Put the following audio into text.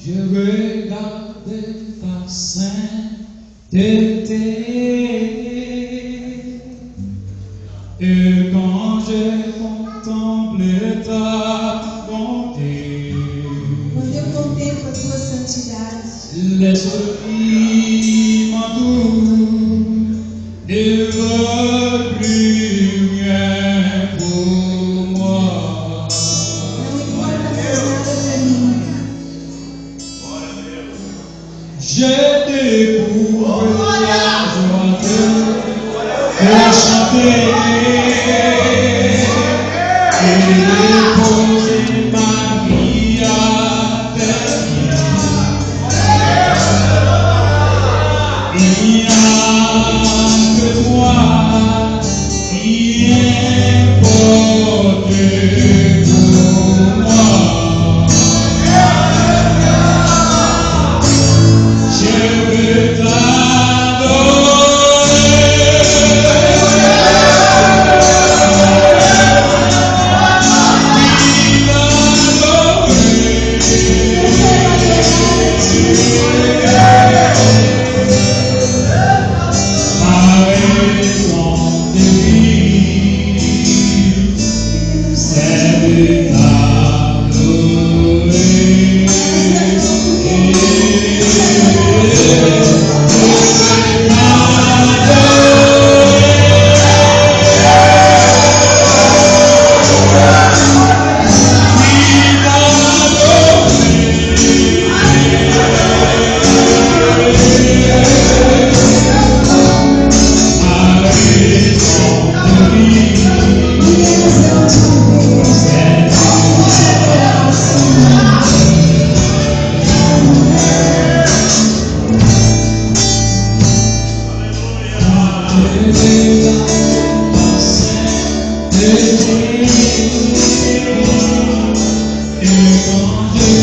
Je regardais ta sainteté. Et quand j'ai contemplé ta bonté, Quando eu contemplo a tua santidade, l'esprit m'entoure et veut plus rien pour moi. não importa mais nada para mim. J'ai découvert la joie de chanter et déposer ma vie à tes pieds. Il n'y a que toi qui importe pour moi. Je veux et quand je